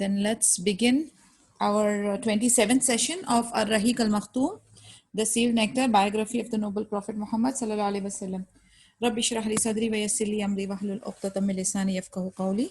Then let's begin our 27th session of Ar-Rahiq Al-Makhtoom, the Sealed Nectar biography of the noble Prophet Muhammad sallallahu alaihi wasallam. Rabbi shrah li sadri wa yassir li amri wahlul 'uqdatam min lisani yafqahu qawli.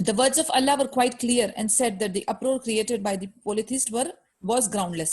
the words of Allah were quite clear and said that the uproar created by the polytheists was groundless.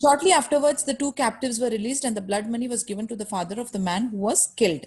Shortly afterwards, the two captives were released and the blood money was given to the father of the man who was killed.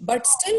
but still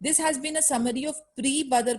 This has been a summary of pre-Badr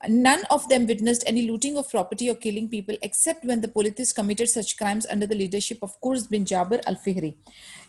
None of them witnessed any looting of property or killing people except when the polytheists committed such crimes under the leadership of Qurs bin Jabir al-Fihri.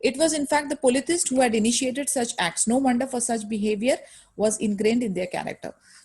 It was in fact the polytheists who had initiated such acts. No wonder, for such behavior was ingrained in their character.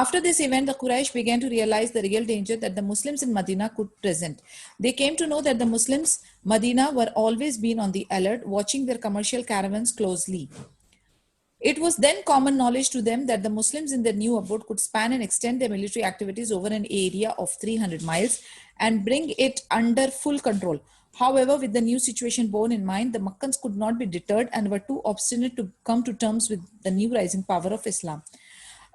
After this event, the Quraysh began to realize the real danger that the Muslims in Medina could present. They came to know that the Muslims Medina were always been on the alert, watching their commercial caravans closely. It was then common knowledge to them that the Muslims in their new abode could span and extend their military activities over an area of 300 miles and bring it under full control. However, with the new situation borne in mind, the Makkans could not be deterred and were too obstinate to come to terms with the new rising power of Islam.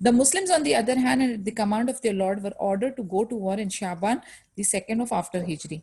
The Muslims, on the other hand, and at the command of their Lord, were ordered to go to war in Shaban, the second of after Hijri.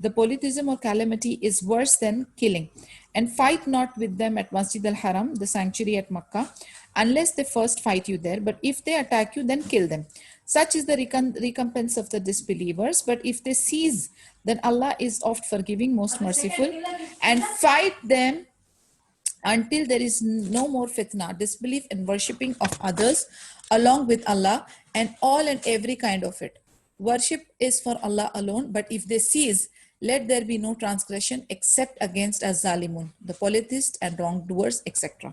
the polytheism or calamity, is worse than killing. And fight not with them at Masjid al-Haram, the sanctuary at Makkah, unless they first fight you there. But if they attack you, then kill them. Such is the recompense of the disbelievers. But if they cease, then Allah is oft forgiving, most merciful. And fight them until there is no more fitna, disbelief and worshipping of others along with Allah, and all and every kind of it. Worship is for Allah alone, but if they cease, let there be no transgression except against az-zalimun, the polytheists and wrongdoers, etc.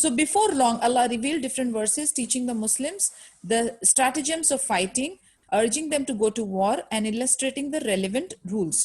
So before long, Allah revealed different verses teaching the Muslims the stratagems of fighting, urging them to go to war and illustrating the relevant rules.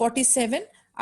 47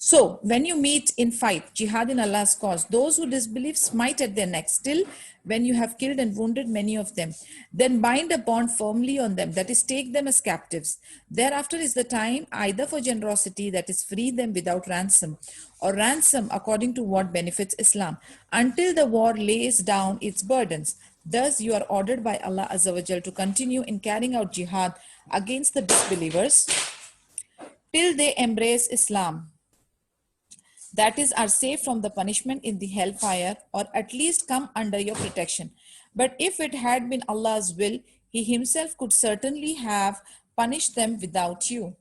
So when you meet in fight, jihad in Allah's cause, those who disbelieve smite at their necks till when you have killed and wounded many of them. Then bind a bond firmly on them, that is, take them as captives. Thereafter is the time either for generosity, that is, free them without ransom, or ransom according to what benefits Islam, until the war lays down its burdens. Thus you are ordered by Allah Azza wa Jal to continue in carrying out jihad against the disbelievers till they embrace Islam, that is, are safe from the punishment in the hellfire, or at least come under your protection. But if it had been Allah's will, He Himself could certainly have punished them without you.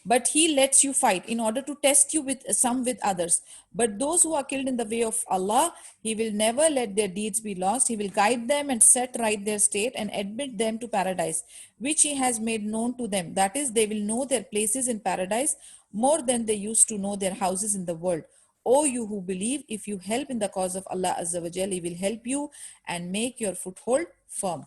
But He lets you fight in order to test you with some with others. But those who are killed in the way of Allah, He will never let their deeds be lost. He will guide them and set right their state and admit them to paradise, which He has made known to them. That is, they will know their places in paradise more than they used to know their houses in the world. O you who believe, if you help in the cause of Allah Azza wa Jal, He will help you and make your foothold firm.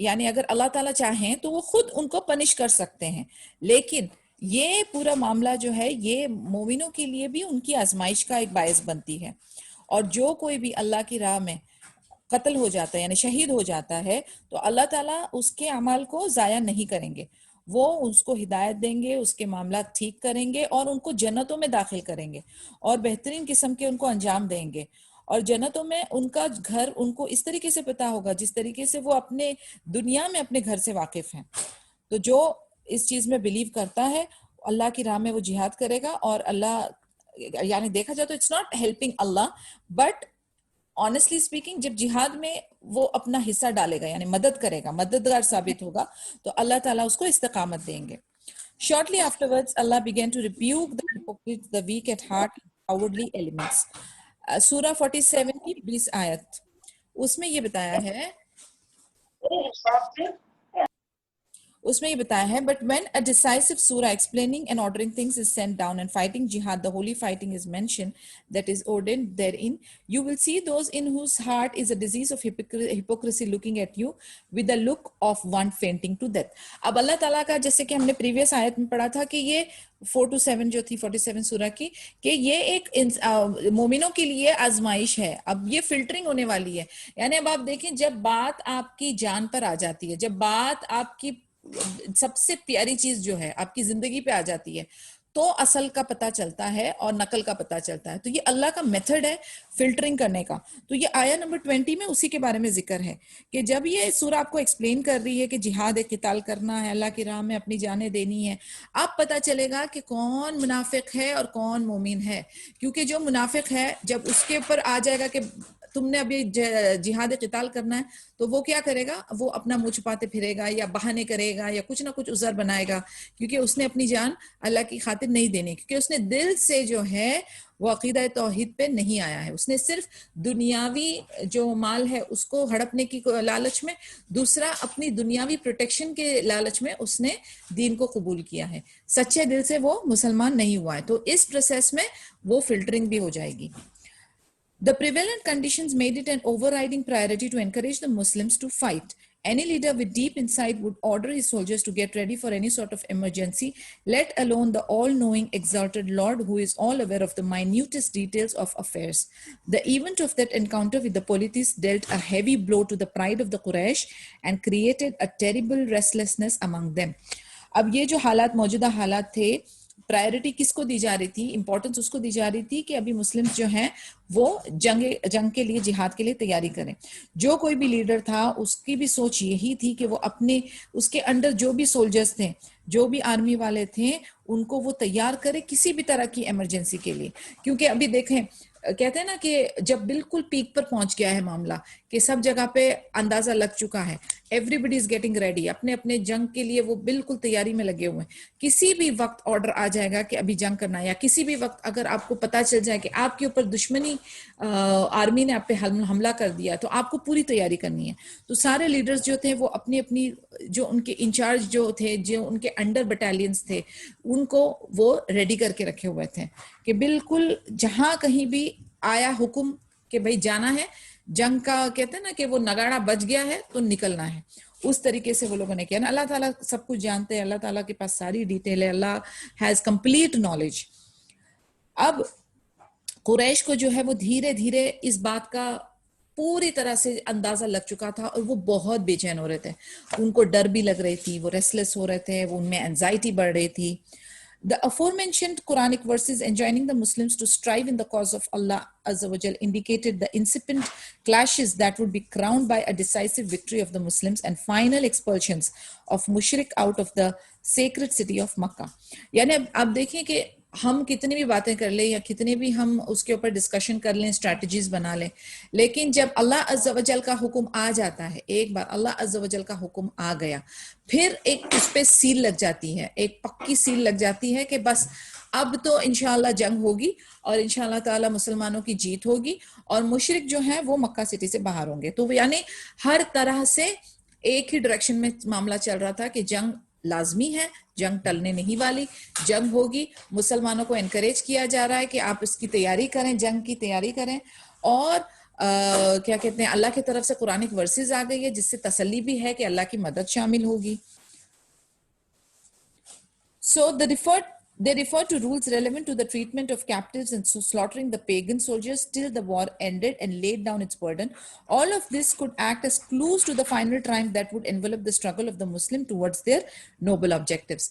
یعنی اگر اللہ تعالیٰ چاہیں تو وہ خود ان کو punish کر سکتے ہیں، لیکن یہ پورا معاملہ جو ہے یہ مومنوں کے لیے بھی ان کی آزمائش کا ایک باعث بنتی ہے. اور جو کوئی بھی اللہ کی راہ میں قتل ہو جاتا ہے یعنی شہید ہو جاتا ہے تو اللہ تعالیٰ اس کے اعمال کو ضائع نہیں کریں گے، وہ اس کو ہدایت دیں گے، اس کے معاملات ٹھیک کریں گے اور ان کو جنتوں میں داخل کریں گے اور بہترین قسم کے ان کو انجام دیں گے. اور جنتوں میں ان کا گھر ان کو اس طریقے سے پتا ہوگا جس طریقے سے وہ اپنے دنیا میں اپنے گھر سے واقف ہیں. تو جو اس چیز میں بلیو کرتا ہے اللہ کی راہ میں وہ جہاد کرے گا، اور اللہ یعنی دیکھا جائے تو it's not helping Allah, but honestly speaking جب جہاد میں وہ اپنا حصہ ڈالے گا یعنی مدد کرے گا، مددگار ثابت ہوگا، تو اللہ تعالیٰ اس کو استقامت دیں گے. Shortly afterwards, Allah began to rebuke the hypocrites, the weak at heart, cowardly elements. سورہ 47 کی 20 آیت اس میں یہ بتایا ہے but when a decisive surah explaining and ordering things is sent down and fighting jihad, the holy fighting is mentioned that is ordained therein, you will see those in whose heart is a disease of hypocrisy looking at you with the look of one fainting to death. اب اللہ تعالیٰ کا جیسے کہ ہم نے previous آیت میں پڑھا تھا کہ یہ 4 to 7 جو تھی 47 سورہ کی، کہ یہ ایک مومنوں کے لیے آزمائش ہے. اب یہ فلٹرنگ ہونے والی ہے، یعنی اب آپ دیکھیں جب بات آپ کی جان پر آ جاتی ہے، جب بات آپ کی سب سے پیاری چیز جو ہے آپ کی زندگی پہ آ جاتی ہے تو اصل کا پتہ چلتا ہے اور نقل کا پتہ چلتا ہے. تو یہ اللہ کا میتھڈ ہے فلٹرنگ کرنے کا. تو یہ آیہ نمبر 20 میں اسی کے بارے میں ذکر ہے کہ جب یہ سورہ آپ کو ایکسپلین کر رہی ہے کہ جہاد قتال کرنا ہے، اللہ کی راہ میں اپنی جانیں دینی ہے، اب پتہ چلے گا کہ کون منافق ہے اور کون مومن ہے. کیونکہ جو منافق ہے جب اس کے اوپر آ جائے گا کہ تم نے ابھی جہاد قتال کرنا ہے تو وہ کیا کرے گا، وہ اپنا منہ چھپاتے پھرے گا یا بہانے کرے گا یا کچھ نہ کچھ عذر بنائے گا، کیونکہ اس نے اپنی جان اللہ کی خاطر نہیں دینی، کیونکہ اس نے دل سے جو ہے وہ عقیدہ توحید پہ نہیں آیا ہے. اس نے صرف دنیاوی جو مال ہے اس کو ہڑپنے کی لالچ میں، دوسرا اپنی دنیاوی پروٹیکشن کے لالچ میں اس نے دین کو قبول کیا ہے، سچے دل سے وہ مسلمان نہیں ہوا ہے. تو اس پروسیس میں وہ فلٹرنگ بھی ہو جائے گی. The prevalent conditions made it an overriding priority to encourage the Muslims to fight. Any leader with deep insight would order his soldiers to get ready for any sort of emergency, let alone the all-knowing, exalted Lord who is all aware of the minutest details of affairs. The event of that encounter with the polytheists dealt a heavy blow to the pride of the Quraysh and created a terrible restlessness among them. اب یہ جو حالات موجودہ حالات تھے، priority کس کو دی جا رہی تھی، امپورٹنس اس کو دی جا رہی تھی کہ ابھی مسلم جو ہیں وہ جنگ کے لیے، جہاد کے لیے تیاری کریں. جو کوئی بھی لیڈر تھا اس کی بھی سوچ یہی تھی کہ وہ اپنے اس کے انڈر جو بھی سولجرز تھے، جو بھی آرمی والے تھے، ان کو وہ تیار کرے کسی بھی طرح کی ایمرجنسی کے لیے. کیونکہ ابھی دیکھیں کہتے ہیں نا کہ جب بالکل پیک پر پہنچ گیا ہے معاملہ کہ سب جگہ پہ اندازہ لگ چکا ہے، everybody is getting ready, اپنے اپنے جنگ کے لیے وہ بالکل تیاری میں لگے ہوئے ہیں. کسی بھی وقت آرڈر آ جائے گا کہ ابھی جنگ کرنا ہے، یا کسی بھی وقت اگر آپ کو پتہ چل جائے کہ آپ کے اوپر دشمنی آرمی نے آپ پہ حملہ کر دیا تو آپ کو پوری تیاری کرنی ہے. تو سارے لیڈرز جو تھے وہ اپنی اپنی جو ان کے انچارج جو تھے، جو ان کے انڈر بٹالینز تھے، ان کو وہ ریڈی کر کے رکھے ہوئے تھے کہ بالکل جہاں کہیں بھی آیا حکم کہ بھئی جانا ہے، جنگ کا کہتے ہیں نا کہ وہ نگاڑا بج گیا ہے تو نکلنا ہے، اس طریقے سے وہ لوگوں نے کیا نا. اللہ تعالیٰ سب کچھ جانتے ہیں، اللہ تعالیٰ کے پاس ساری ڈیٹیل ہے، اللہ ہیز کمپلیٹ نالج. اب قریش کو جو ہے وہ دھیرے دھیرے اس بات کا پوری طرح سے اندازہ لگ چکا تھا اور وہ بہت بے چین ہو رہے تھے، ان کو ڈر بھی لگ رہی تھی، وہ ریسلیس ہو رہے تھے، وہ ان میں اینزائٹی بڑھ رہی تھی. The aforementioned Quranic verses enjoining the Muslims to strive in the cause of Allah Azza wa Jal indicated the incipient clashes that would be crowned by a decisive victory of the Muslims and final expulsions of mushrik out of the sacred city of Makkah. یعنی اب دیکھیں کہ ہم کتنی بھی باتیں کر لیں یا کتنے بھی ہم اس کے اوپر ڈسکشن کر لیں، اسٹریٹجیز بنا لیں، لیکن جب اللہ عز و جل کا حکم آ جاتا ہے، ایک بار اللہ عز و جل کا حکم آ گیا، پھر ایک اس پہ سیل لگ جاتی ہے، ایک پکی سیل لگ جاتی ہے کہ بس اب تو انشاءاللہ جنگ ہوگی اور انشاءاللہ تعالی مسلمانوں کی جیت ہوگی اور مشرک جو ہیں وہ مکہ سٹی سے باہر ہوں گے. تو یعنی ہر طرح سے ایک ہی ڈائریکشن میں معاملہ چل رہا تھا کہ جنگ لازمی ہے، جنگ ٹلنے نہیں والی، جنگ ہوگی. مسلمانوں کو انکریج کیا جا رہا ہے کہ آپ اس کی تیاری کریں، جنگ کی تیاری کریں. اور کیا کہتے ہیں اللہ کی طرف سے قرآنک ورسز آ گئی ہے جس سے تسلی بھی ہے کہ اللہ کی مدد شامل ہوگی. So they refer to rules relevant to the treatment of captives and slaughtering the pagan soldiers till the war ended and laid down its burden. All of this could act as clues to the final triumph that would envelop the struggle of the Muslim towards their noble objectives.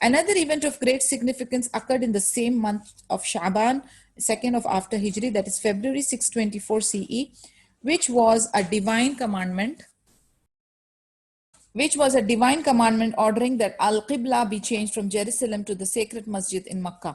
Another event of great significance occurred in the same month of Shaban, 2nd of after Hijri, that is February 624 CE, which was a divine commandment ordering that Al-Qibla be changed from Jerusalem to the sacred masjid in Makkah.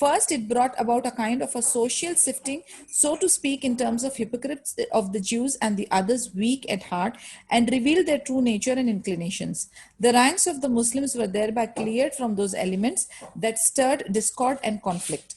first it brought about a kind of a social sifting, so to speak, in terms of hypocrites of the Jews and the others weak at heart, and revealed their true nature and inclinations. The ranks of the Muslims were thereby cleared from those elements that stirred discord and conflict.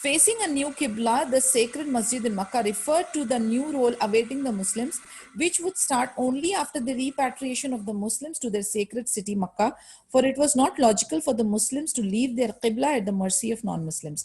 facing a new Qibla, the sacred masjid in Makkah referred to the new role awaiting the Muslims, which would start only after the repatriation of the Muslims to their sacred city Makkah, for it was not logical for the Muslims to leave their Qibla at the mercy of non-Muslims.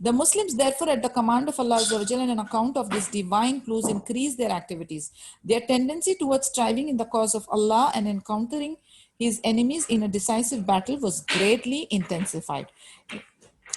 The Muslims, therefore, at the command of Allah Azza wa Jalla and on account of this divine clues, increase their activities. Their tendency towards striving in the cause of Allah and encountering his enemies in a decisive battle was greatly intensified.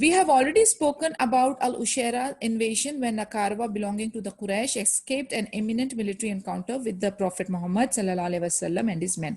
We have already spoken about Al-Ushayra invasion when Nakarwa belonging to the Quraysh escaped an imminent military encounter with the Prophet Muhammad sallallahu alaihi wasallam and his men.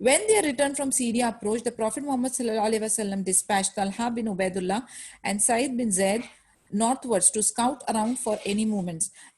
When they returned from Syria approached, the Prophet Muhammad sallallahu alaihi wasallam dispatched Talha bin Ubaidullah and Sa'id bin Zaid northwards to scout around for any movements.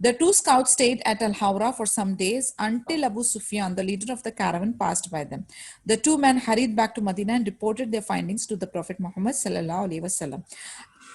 The two scouts stayed at Al-Hawra for some days until Abu Sufyan, the leader of the caravan, passed by them. The two men hurried back to Medina and reported their findings to the Prophet Muhammad sallallahu alaihi wasallam.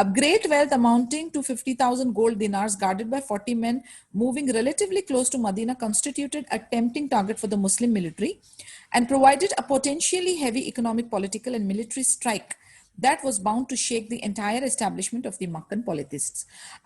A great wealth amounting to 50,000 gold dinars guarded by 40 men moving relatively close to Medina constituted a tempting target for the Muslim military and provided a potentially heavy economic, political and military strike that was bound to shake the entire establishment of the Meccan polytheists.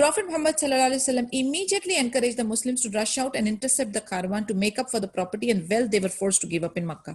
Prophet Muhammad sallallahu alaihi wasallam immediately encouraged the Muslims to rush out and intercept the caravan to make up for the property and wealth they were forced to give up in Makkah.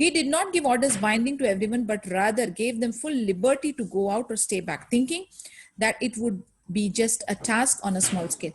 He did not give orders binding to everyone, but rather gave them full liberty to go out or stay back, thinking that it would be just a task on a small scale.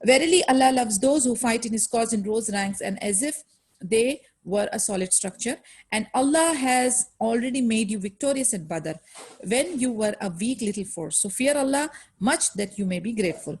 Verily Allah loves those who fight in his cause in rows, ranks and as if they were a solid structure, and Allah has already made you victorious at Badr when you were a weak little force, so fear Allah much that you may be grateful.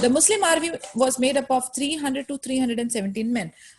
The Muslim army was made up of 300 to 317 men.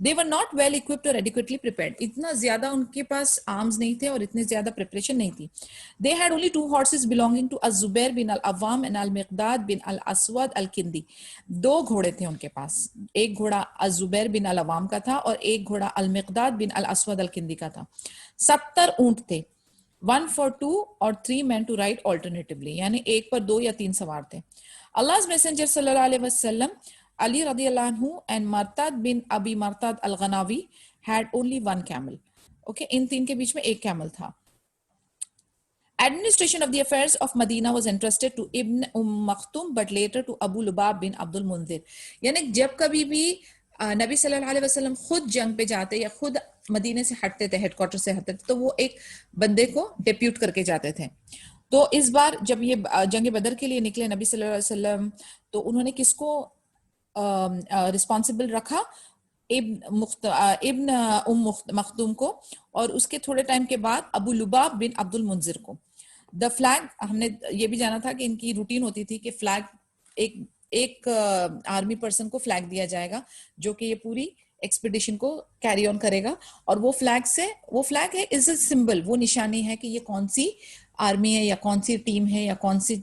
They were not well equipped or adequately prepared. اتنا زیادہ ان کے پاس arms نہیں تھے اور اتنے زیادہ preparation نہیں تھی. They had only 2 horses belonging to Az-Zubair bin al-Awwam and al-Miqdad bin al-Aswad al-Kindi. 2 گھوڑے تھے ان کے پاس. ایک گھوڑا Az-Zubair bin al-Awwam کا تھا اور ایک گھوڑا al-Miqdad bin al-Aswad al-Kindi کا تھا. 70 اونٹ تھے. 1 for 2 or 3 men to ride alternatively. یعنی ایک پر 2 یا 3 سوار تھے. Allah's Messenger صلی اللہ علیہ وسلم, Ali radiallahu anhu and Martad bin Abi Martad al-Ghanawi had only 1 camel. Okay, ان 3 کے بیچ میں ایک camel تھا. Administration of the affairs of Medina was entrusted to Ibn Maktoum but later to Abu Lubab bin Abdul Munzir. یعنی جب کبھی بھی نبی صلی اللہ علیہ وسلم خود جنگ پہ جاتے یا خود مدینے سے ہٹتے تھے, ہیڈ کوارٹر سے ہٹتے تھے, تو وہ ایک بندے کو ڈیپیوٹ کر کے جاتے تھے. تو اس بار جب یہ جنگ بدر کے لیے نکلے نبی صلی اللہ علیہ وسلم, تو انہوں نے کس کو رسپانسبل رکھا؟ ابن مخدوم کو, اور اس کے تھوڑے ٹائم کے بعد ابو لباب بن عبد المنذر کو. دا فلیگ, ہم نے یہ بھی جانا تھا کہ ان کی روٹین ہوتی تھی کہ فلیگ ایک آرمی پرسن کو فلیگ دیا جائے گا جو کہ یہ پوری ایکسپیڈیشن کو کیری آن کرے گا, اور وہ فلیگ ہے از اے سمبل, وہ نشانی ہے کہ یہ کون سی آرمی ہے یا کون سی ٹیم ہے یا کون سی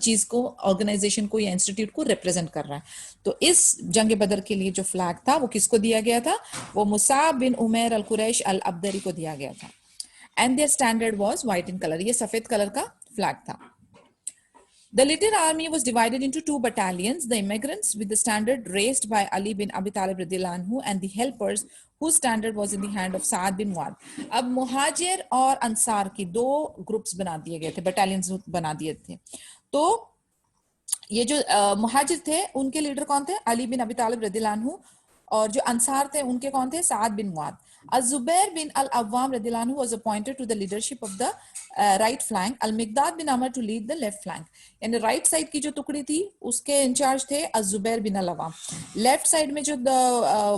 چیز کو, آرگنائزیشن کو یا انسٹیٹیوٹ کو ریپرزینٹ کر رہا ہے. تو اس جنگ بدر کے لیے جو فلیگ تھا وہ کس کو دیا گیا تھا؟ وہ مصعب بن عمیر القریش الابدری کو دیا گیا تھا. And their standard was white in colour, یہ سفید کلر کا فلیگ تھا. The little army was divided into 2 battalions, the immigrants with the standard raised by Ali bin Abi Talib radhiyallahu anhu and the helpers whose standard was in the hand of Saad bin Muad. اب مہاجر اور انصار کی 2 groups بنا دیے گئے تھے, battalions بنا دیے تھے. تو یہ جو مہاجر تھے ان کے لیڈر کون تھے؟ علی بن ابی طالب رضی اللہ عنہ, اور جو انصار تھے ان کے کون تھے؟ سعد بن معاذ. الزبیر بن العوام رضی اللہ عنہ was appointed to the leadership of the right flank, Al Miqdad bin Amr to lead the left flank. یعنی رائٹ سائڈ کی جو ٹکڑی تھی اس کے انچارج تھے الزبیر بن العوام, لیفٹ سائڈ میں جو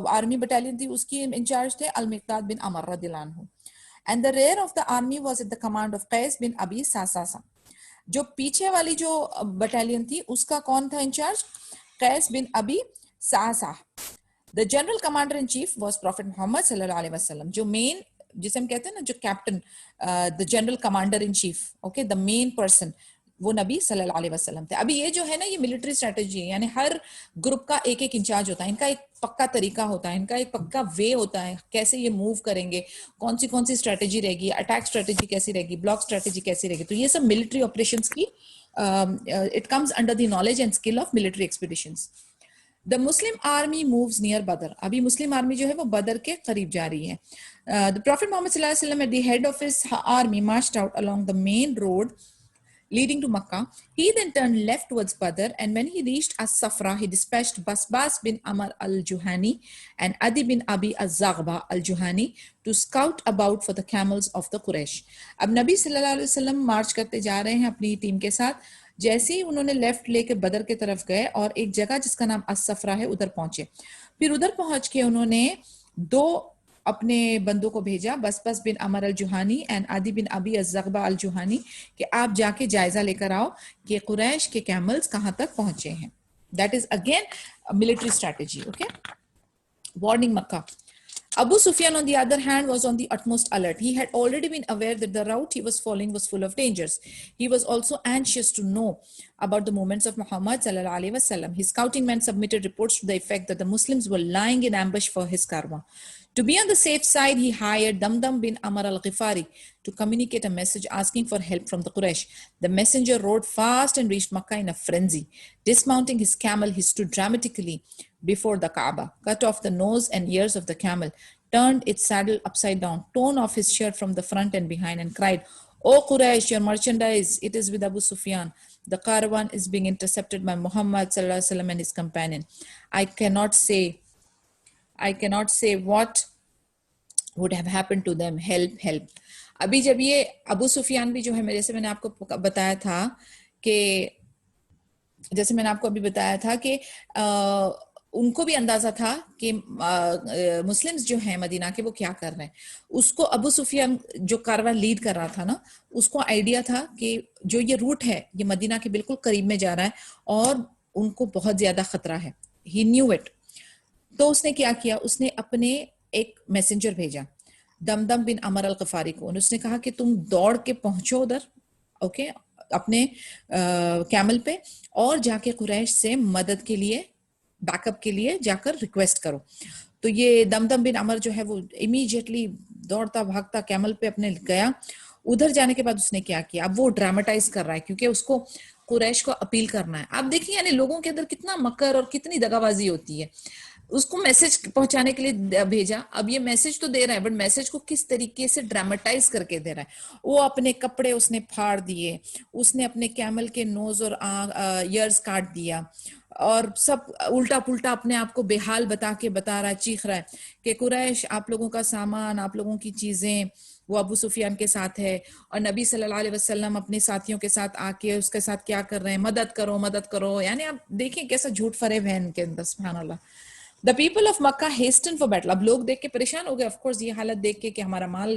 آرمی بٹالین تھی اس کی انچارج تھے المقداد بن عمر رضی اللہ عنہ. And the rear of the army was at the command of قیس بن ابی ساساسا. جو پیچھے والی جو بٹالین تھی اس کا کون تھا انچارج؟ قیس بن ابی ساسا. The general commander in chief was Prophet Muhammad صلی اللہ علیہ وسلم. جو مین, جسے ہم کہتے ہیں نا جو captain, the general commander in chief, okay, the main person, وہ نبی صلی اللہ علیہ وسلم تھے. ابھی یہ جو ہے نا یہ ملٹری اسٹریٹجی ہے, یعنی ہر گروپ کا ایک انچارج ہوتا ہے, ان کا ایک پکا طریقہ ہوتا ہے, ان کا ایک پکا وے ہوتا ہے کیسے یہ موو کریں گے, کون سی اسٹریٹجی رہے گی, اٹیک اسٹریٹجی کیسی رہے گی, بلاک اسٹریٹجی کیسی رہے گی. تو یہ سب ملٹری آپریشنس کی it comes under the knowledge and skill of military expeditions. The Muslim army moves near Badr. ابھی مسلم آرمی جو ہے وہ بدر کے قریب جا رہی ہے. The Prophet Muhammad صلی اللہ علیہ وسلم at the head of his army marched out along the main road leading to Makkah. He then turned left towards Badr, and when he reached As-Safra, he dispatched Basbas bin Amr al-Juhani and Adi bin Abi az-Zaghba al-Juhani to scout about for the camels of the Quraysh. اب نبی صلی اللہ علیہ وسلم مارچ کرتے جا رہے ہیں اپنی ٹیم کے ساتھ. جیسے ہی انہوں نے لیفٹ لے کے بدر کی طرف گئے اور ایک جگہ جس کا نام اس-صفرا ہے ادھر پہنچے. پھر ادھر پہنچ کے انہوں نے 2 اپنے بندوں کو بھیجا, بسبس بن عمر الجوہانی اینڈ عدی بن ابی الزغبہ الجوہانی, کہ آپ جا کے جائزہ لے کر آؤ کہ قریش کے کیملز کہاں تک پہنچے ہیں. That is again military strategy. Okay, warning Mecca. Abu Sufyan, on the other hand, was on the utmost alert. He had already been aware that the route he was following was full of dangers. He was also anxious to know about the movements of Muhammad sallallahu alaihi wasallam. His scouting men submitted reports to the effect that the Muslims were lying in ambush for his caravan. To be on the safe side, he hired Damdam bin Amr al-Ghifari to communicate a message asking for help from the Quraysh. The messenger rode fast and reached Makkah in a frenzy. Dismounting his camel, he stood dramatically before the Kaaba, cut off the nose and ears of the camel, turned its saddle upside down, torn off his shirt from the front and behind, and cried, "O Quraysh, your merchandise, it is with Abu Sufyan. The caravan is being intercepted by Muhammad sallallahu alaihi wasallam and his companion. I cannot say what would have happened to them. Help, help." ابھی جب یہ ابو سفیان بھی جو ہے, جیسے میں نے آپ کو بتایا تھا کہ ان کو بھی اندازہ تھا کہ مسلمز جو ہیں مدینہ کے وہ کیا کر رہے ہیں. اس کو ابو سفیان جو کارواں لیڈ کر رہا تھا نا, اس کو آئیڈیا تھا کہ جو یہ روٹ ہے یہ مدینہ کے بالکل قریب میں جا رہا ہے اور ان کو بہت زیادہ خطرہ ہے. He knew it. تو اس نے کیا کیا, اس نے اپنے ایک میسنجر بھیجا دمدم بن عمر الغفاری کو, اس نے کہا کہ تم دوڑ کے پہنچو ادھر, اوکے, اپنے کیمل پہ, اور جا کے قریش سے مدد کے لیے, بیک اپ کے لیے جا کر ریکویسٹ کرو. تو یہ دمدم بن عمر جو ہے وہ امیڈیٹلی دوڑتا بھاگتا کیمل پہ اپنے گیا. ادھر جانے کے بعد اس نے کیا کیا, اب وہ ڈراماٹائز کر رہا ہے کیونکہ اس کو قریش کو اپیل کرنا ہے. آپ دیکھیں یعنی لوگوں کے اندر کتنا مکر اور کتنی دغا بازی ہوتی ہے. اس کو میسج پہنچانے کے لیے بھیجا, اب یہ میسج تو دے رہا ہے بٹ میسج کو کس طریقے سے ڈراماٹائز کر کے دے رہا ہے. وہ اپنے کپڑے اس نے پھاڑ دیے, اس نے اپنے کیمل کے نوز اور ایئرز کاٹ دیا, اور سب الٹا پلٹا اپنے آپ کو بے حال بتا رہا ہے, چیخ رہا ہے کہ قریش آپ لوگوں کا سامان, آپ لوگوں کی چیزیں وہ ابو سفیان کے ساتھ ہے, اور نبی صلی اللہ علیہ وسلم اپنے ساتھیوں کے ساتھ آ کے اس کے ساتھ کیا کر رہے ہیں, مدد کرو مدد کرو. یعنی آپ دیکھیں کیسا جھوٹ فریب ہے ان کے اندر, سبحان اللہ. The people of Makkah hasten for battle. اب لوگ دیکھ کے پریشان ہو گئے آف کورس, یہ حالت دیکھ کے کہ ہمارا مال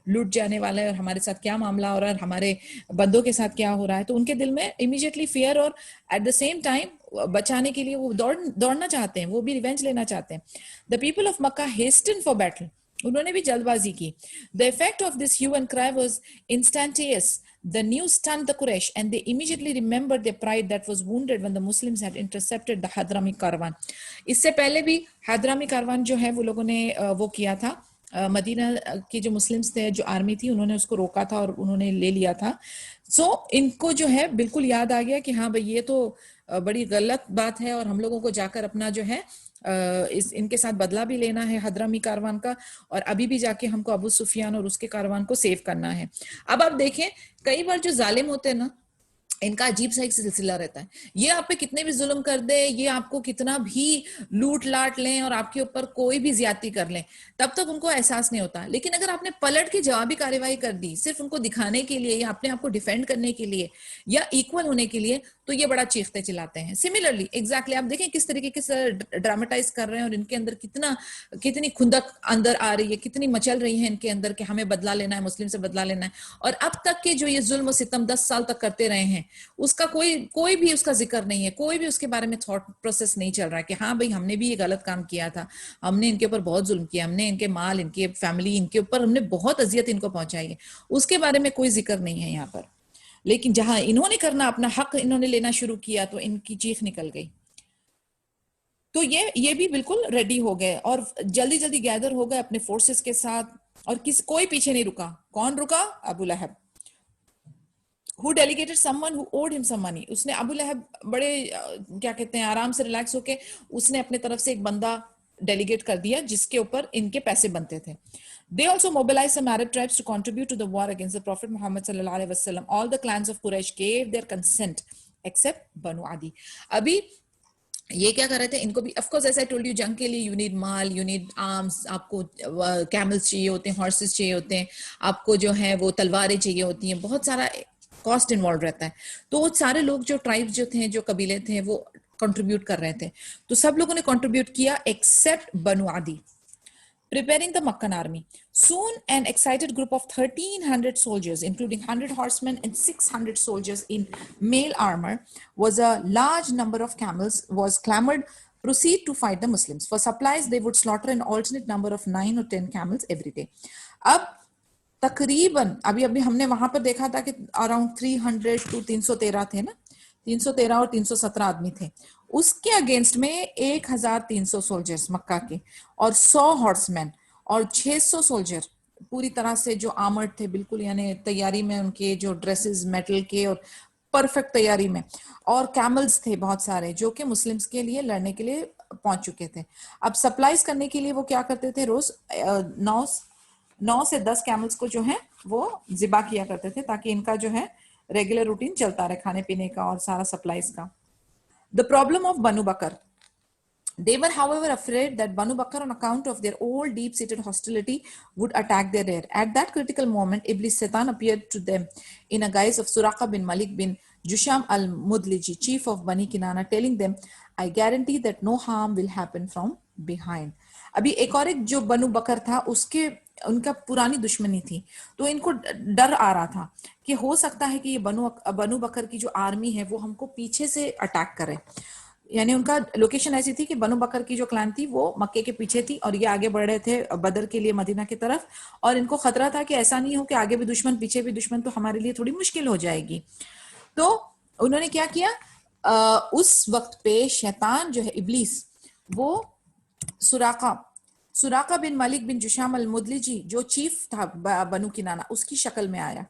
لوٹ جانے والا ہے اور ہمارے ساتھ کیا معاملہ ہو رہا ہے, ہمارے بندوں کے ساتھ کیا ہو رہا ہے. تو ان کے دل میں امیڈیٹلی فیئر, اور ایٹ دا سیم ٹائم بچانے کے لیے وہ دوڑنا چاہتے ہیں, وہ بھی ریونج لینا چاہتے ہیں. The people of Makkah hasten for battle. انہوں نے بھی جلد بازی کی. The effect of this hue and cry was instantaneous. The news stunned the Quraysh and they immediately remembered their pride that was wounded when the Muslims had intercepted the Hadrami caravan. اس سے پہلے بھی حضرامی کاروان جو ہے وہ لوگوں نے وہ کیا تھا, مدینہ کی جو مسلمز تھے, جو آرمی تھی, انہوں نے اس کو روکا تھا اور انہوں نے لے لیا تھا. سو ان کو جو ہے بالکل یاد آ گیا کہ ہاں بھئی یہ تو بڑی غلط بات ہے, اور ہم لوگوں کو جا کر اپنا جو ہے ان کے ساتھ بدلہ بھی لینا ہے حضرامی کاروان کا, اور ابھی بھی جا کے ہم کو ابو سفیان اور اس کے کاروان کو سیو کرنا ہے. اب آپ دیکھیں کئی بار جو ظالم ہوتے ہیں نا, ان کا عجیب سا ایک سلسلہ رہتا ہے, یہ آپ پہ کتنے بھی ظلم کر دے, یہ آپ کو کتنا بھی لوٹ لاٹ لیں اور آپ کے اوپر کوئی بھی زیادتی کر لیں, تب تک ان کو احساس نہیں ہوتا. لیکن اگر آپ نے پلٹ کے جوابی کارروائی کر دی صرف ان کو دکھانے کے لیے یا اپنے آپ کو ڈیفینڈ کرنے کے لیے یا ایکول ہونے کے لیے, تو یہ بڑا چیختے چلاتے ہیں. سملرلی ایگزیکٹلی آپ دیکھیں کس طریقے سے ڈراماٹائز کر رہے ہیں, اور ان کے اندر کتنی کھندک اندر آ رہی ہے, کتنی مچل رہی ہے ان کے اندر کہ ہمیں بدلہ لینا ہے, مسلم سے بدلہ لینا ہے. اور اب تک کے جو یہ ظلم و ستم 10 سال تک کرتے رہے ہیں, اس کا کوئی بھی اس کا ذکر نہیں ہے, کوئی بھی اس کے بارے میں تھاٹ پروسیس نہیں چل رہا ہے کہ ہاں بھئی ہم نے بھی یہ غلط کام کیا تھا, ہم نے ان کے اوپر بہت ظلم کیا, ہم نے ان کے مال, ان کی فیملی, ان کے اوپر ہم نے بہت اذیت ان کو پہنچائی ہے. اس کے بارے میں کوئی ذکر نہیں ہے یہاں پر. لیکن جہاں انہوں نے کرنا اپنا حق انہوں نے لینا شروع کیا تو ان کی چیخ نکل گئی. تو یہ بھی بالکل ریڈی ہو گئے اور جلدی جلدی گیدر ہو گئے اپنے فورسز کے ساتھ, اور کوئی پیچھے نہیں رکا. کون رکا؟ ابو لہب, who delegated someone who owed him some money. اس نے ابو لہب بڑے کیا کہتے ہیں آرام سے ریلیکس ہو کے اس نے اپنے طرف سے ایک بندہ ڈیلیگیٹ کر دیا جس کے اوپر ان کے پیسے بنتے تھے. They also mobilized some Arab tribes to contribute to the war against the Prophet Muhammad sallallahu alaihi wasallam. All the clans of Quraysh gave their consent except Banu Adi. ابھی یہ کیا کر رہے تھے, ان کو بھی آف کورس ایسا told you جنگ کے لیے you need mall, you need arms, آپ کو کیملز چاہیے ہوتے ہیں, ہارسز چاہیے ہوتے ہیں, آپ کو جو ہے وہ تلواریں چاہیے ہوتی ہیں, بہت سارا کاسٹ انوالو رہتا ہے. تو وہ سارے لوگ جو ٹرائبز جو تھے, جو قبیلے تھے, وہ کنٹریبیوٹ کر رہے تھے. تو سب لوگوں نے کنٹریبیوٹ کیا ایکسپٹ بنو Adi. Preparing the Makkan army. Soon an excited group of 1,300 soldiers, including 100 horsemen and 600 soldiers in mail armor, was a large number of camels, was clamored, proceed to fight the Muslims. For supplies, they would slaughter an alternate number of 9 or 10 camels every day. اب تقریباً ابھی ہم نے وہاں پر دیکھا تھا کہ around 300 to 313 تھے نا, 313 اور 317 آدمی تھے. اس کے اگینسٹ میں 1300 سولجرز مکہ کے, اور 100 ہارس مین اور 600 سولجر پوری طرح سے جو آرمرڈ تھے, بالکل یعنی تیاری میں ان کے جو ڈریسز میٹل کے اور پرفیکٹ تیاری میں, اور کیملز تھے بہت سارے جو کہ مسلمز کے لیے لڑنے کے لیے پہنچ چکے تھے. اب سپلائز کرنے کے لیے وہ کیا کرتے تھے, روز 9 سے 10 کیملز کو جو ہے وہ ذبح کیا کرتے تھے تاکہ ان کا جو ہے ریگولر روٹین چلتا رہے کھانے پینے کا اور سارا سپلائز کا. The problem of Banu Bakr. They were, however, afraid that Banu Bakr, on account of their old deep-seated hostility, would attack their rear. At that critical moment, Iblis Satan appeared to them in a guise of Suraqa bin Malik bin Jusham al-Mudliji, chief of Bani Kinana, telling them, I guarantee that no harm will happen from behind. ابھی ایک اور ایک جو بنو بکر تھا ان کا پرانی دشمنی تھی, تو ان کو ڈر آ رہا تھا کہ ہو سکتا ہے کہ یہ بنو بکر کی جو آرمی ہے وہ ہم کو پیچھے سے اٹیک کرے. یعنی ان کا لوکیشن ایسی تھی کہ بنو بکر کی جو کلان تھی وہ مکے کے پیچھے تھی اور یہ آگے بڑھ رہے تھے بدر کے لیے مدینہ کی طرف, اور ان کو خطرہ تھا کہ ایسا نہیں ہو کہ آگے بھی دشمن پیچھے بھی دشمن, تو ہمارے لیے تھوڑی مشکل ہو جائے گی. تو انہوں نے کیا کیا, اس وقت پہ شیطان جو ہے ابلیس, وہ سراقہ بن ملک بن جشام المدلجی جو چیف تھا بنو کنانہ, اس کی شکل میں آیا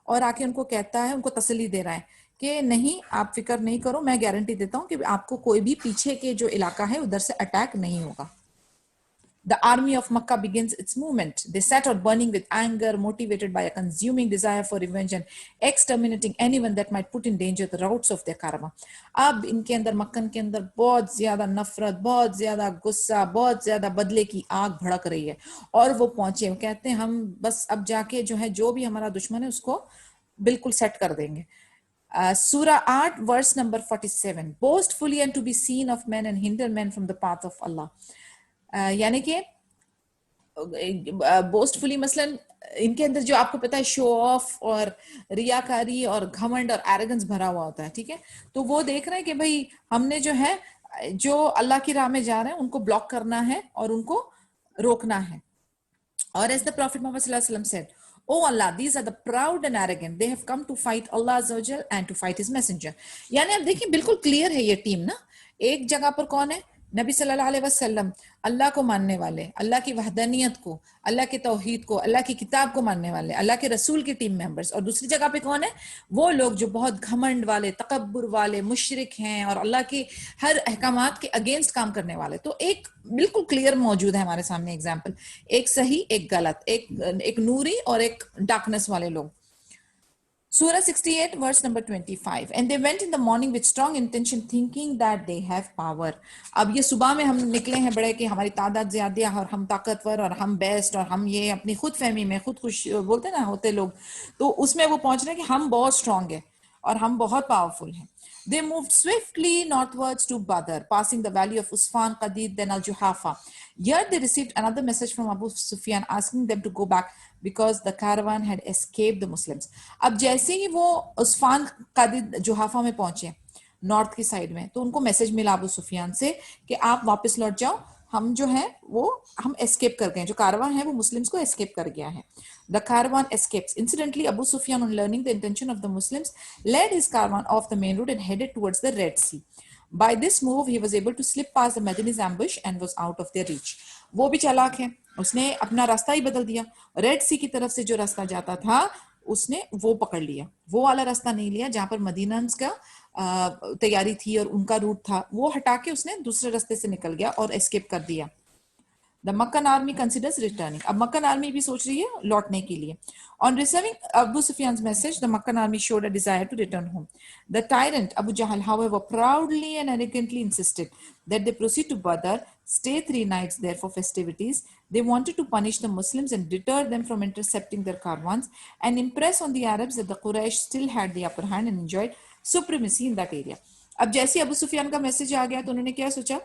اور آ کے ان کو کہتا ہے, ان کو تسلی دے رہا ہے کہ نہیں آپ فکر نہیں کرو, میں گارنٹی دیتا ہوں کہ آپ کو کوئی بھی پیچھے کے جو علاقہ ہے ادھر سے اٹیک نہیں ہوگا. The army of Makkah begins its movement. They set out burning with anger, motivated by a consuming desire for revenge and exterminating anyone that might put in danger the routes of their caravan. اب ان کے اندر, مکن کے اندر بہت زیادہ نفرت, بہت زیادہ غصہ, بہت زیادہ بدلے کی آگ بھڑک رہی ہے, اور وہ پہنچے, وہ کہتے ہیں ہم بس اب جا کے جو ہے جو بھی ہمارا دشمن ہے اس کو بالکل سیٹ کر دیں گے. Surah 8 verse number 47, boast fully and to be seen of men and hinder men from the path of Allah. یعنی کہ بوسٹ فلی مثلاً ان کے اندر جو آپ کو پتا ہے شو آف اور ریاکاری اور گھمنڈ اور ایروگنس بھرا ہوا ہوتا ہے, ٹھیک ہے, تو وہ دیکھ رہے ہیں کہ بھئی ہم نے جو ہے جو اللہ کی راہ میں جا رہے ہیں ان کو بلاک کرنا ہے اور ان کو روکنا ہے. اور as the Prophet Muhammad sallallahu alaihi wasallam said, Oh Allah, these are the proud and arrogant. They have come to fight Allah Azza wa Jal and to fight His messenger. یعنی اب دیکھیں بالکل کلیئر ہے یہ team نا, ایک جگہ پر کون ہے, نبی صلی اللہ علیہ وسلم, اللہ کو ماننے والے, اللہ کی وحدانیت کو, اللہ کے توحید کو, اللہ کی کتاب کو ماننے والے, اللہ کے رسول کی ٹیم ممبرز. اور دوسری جگہ پہ کون ہے, وہ لوگ جو بہت گھمنڈ والے, تکبر والے, مشرک ہیں اور اللہ کے ہر احکامات کے اگینسٹ کام کرنے والے. تو ایک بالکل کلیئر موجود ہے ہمارے سامنے ایگزامپل, ایک صحیح ایک غلط, ایک نوری اور ایک ڈارکنس والے لوگ. Surah 68 verse number 25, and they went in the morning with strong intention thinking that they have power. اب یہ صبح میں ہم نکلے ہیں بڑے کہ ہماری تعداد زیادہ ہے اور ہم طاقتور اور ہم بیسٹ اور ہم یہ اپنی خود فہمی میں خود خوش بولتے نا ہوتے لوگ, تو اس میں وہ پہنچ رہے ہیں کہ ہم بہت اسٹرانگ ہیں اور ہم بہت پاورفل ہیں. They moved swiftly northwards to Badr, passing the valley of Usfan, Qadid, then Al-Juhafa. Here they received another message from Abu Sufyan asking them to go back because the caravan had escaped the Muslims. اب جیسے ہی وہ عثفان قادد جحافہ میں پہنچے north کی side میں, تو ان کو message ملا ابو سفیان سے کہ آپ واپس لوٹ جاؤ, ہم جو ہیں وہ ہم اسکیپ کر گئے, جو کاروان ہے وہ مسلمز کو اسکیپ کر گیا ہے. The caravan escapes. Incidentally, Abu Sufyan, on learning the intention of the Muslims, led his caravan off the main road and headed towards the Red Sea. By this move, he was able to slip past the Madani's ambush and was out of their reach. وہ بھی چالاک ہے, اس نے اپنا راستہ ہی بدل دیا, red سی کی طرف سے جو راستہ جاتا تھا اس نے وہ پکڑ لیا, وہ والا راستہ نہیں لیا جہاں پر مدینہ کا تیاری تھی اور ان کا روٹ تھا, وہ ہٹا کے اس نے دوسرے راستے سے نکل گیا اور اسکیپ کر دیا. The Makkan army considers returning. اب مکن آرمی بھی سوچ رہی ہے لوٹنے کے لیے. On receiving Abu Sufyan's message, the Makkan army showed a desire to return home. The tyrant Abu Jahl, however, proudly and arrogantly insisted that they proceed to Badr, stay 3 nights there for festivities. They wanted to punish the Muslims and deter them from intercepting their caravans and impress on the Arabs that the Quraysh still had the upper hand and enjoyed supremacy in that area. اب جیسے ابو سفیان کا message آ گیا تو انہوں نے کیا سوچا,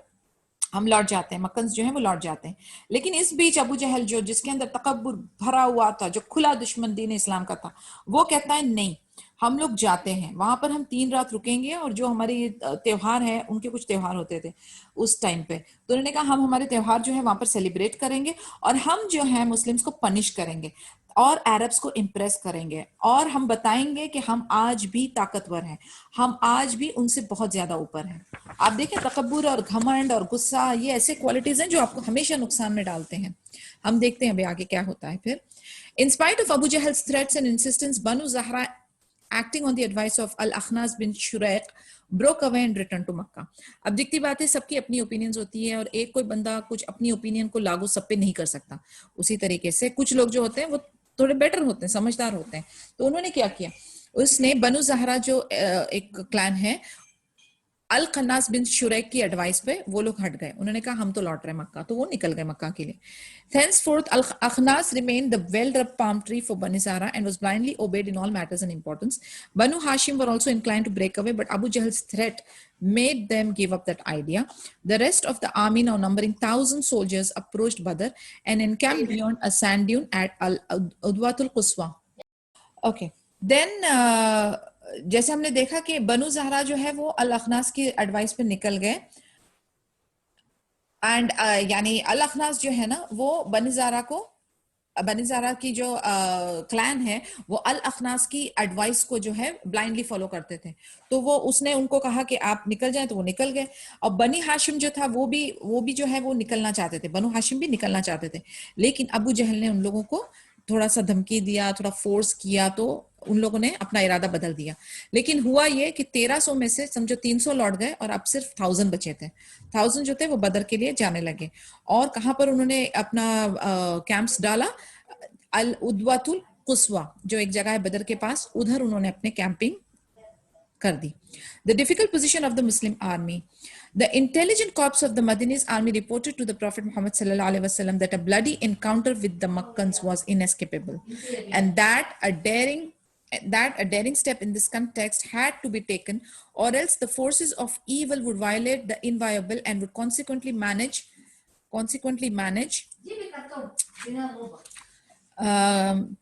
ہم لوٹ جاتے ہیں, مکنز جو ہیں وہ لوٹ جاتے ہیں. لیکن اس بیچ ابو جہل جو جس کے اندر تکبر بھرا ہوا تھا, جو کھلا دشمن دین اسلام کا تھا, وہ کہتا ہے نہیں ہم لوگ جاتے ہیں, وہاں پر ہم 3 رات رکیں گے, اور جو ہمارے تہوار ہیں ان کے کچھ تہوار ہوتے تھے اس ٹائم پہ, تو انہوں نے کہا ہم ہمارے تہوار جو ہے وہاں پر سیلیبریٹ کریں گے اور ہم جو ہیں مسلمس کو پنش کریں گے اور عربس کو امپریس کریں گے, اور ہم بتائیں گے کہ ہم آج بھی طاقتور ہیں, ہم آج بھی ان سے بہت زیادہ اوپر ہیں. آپ دیکھیں تکبر اور گھمنڈ اور غصہ یہ ایسے کوالٹیز ہیں جو آپ کو ہمیشہ نقصان میں ڈالتے ہیں. ہم دیکھتے ہیں ابھی آگے کیا ہوتا ہے پھر. In spite of Abu Jahl's threats and insistence, Banu Zahra, acting on the advice of Al-Akhnas bin Shuraiq, broke away and returned to Makkah. اب دیکھتی بات ہے سب کی اپنی اوپینینز ہوتی ہے اور ایک کوئی بندہ کچھ اپنی اوپینین کو لاگو سب پہ نہیں کر سکتا. اسی طریقے سے کچھ لوگ جو ہوتے ہیں وہ تھوڑے بیٹر ہوتے ہیں, سمجھدار ہوتے ہیں. تو انہوں نے کیا کیا, اس نے بنو زہرا جو ایک کلان ہے, القناس بن شریک کی ایڈوائس پہ وہ لوگ ہٹ گئے, انہوں نے کہا ہم تو لوٹ رہے مکہ, تو وہ نکل گئے مکہ کے لیے. Thenceforth, Al-Akhnas remained the well-rubbed palm tree for Bani Zahra and was blindly obeyed in all matters and importance. Banu Hashim were also inclined to break away, but Abu Jahl's threat made them give up that idea. The rest of the army, now numbering 1,000 soldiers, approached Badr and encamped beyond a sand dune at Al-Udwatul Quswa. Okay. Then جیسے ہم نے دیکھا کہ بنو زہرا جو ہے وہ الاخناس کی ایڈوائس پہ نکل گئے اینڈ یعنی الاخناس جو ہے نا وہ بنی زہرا کی جو کلان ہے وہ الاخناس کی ایڈوائس کو جو ہے بلائنڈلی فالو کرتے تھے. تو وہ اس نے ان کو کہا کہ آپ نکل جائیں تو وہ نکل گئے. اور بنی ہاشم جو تھا وہ بھی جو ہے وہ نکلنا چاہتے تھے, بنو ہاشم بھی نکلنا چاہتے تھے, لیکن ابو جہل نے ان لوگوں کو تھوڑا سا دھمکی دیا, تھوڑا فورس کیا, تو ان لوگوں نے اپنا ارادہ بدل دیا. لیکن ہوا یہ کہ 1300 میں سے سمجھو 300 لوٹ گئے اور اب صرف 1000 بچے تھے. 1000 جو تھے وہ بدر کے لیے جانے لگے. اور کہاں پر انہوں نے اپنا کیمپس ڈالا؟ العدوۃ القصویٰ جو ایک جگہ ہے بدر کے پاس, ادھر انہوں نے اپنے کیمپنگ کر دی. The difficult position of the Muslim army. The intelligent corps of the Madinese army reported to the Prophet Muhammad sallallahu alaihi wasallam that a bloody encounter with the Makkans was inescapable, and that a daring step in this context had to be taken, or else the forces of evil would violate the inviolable and would consequently manage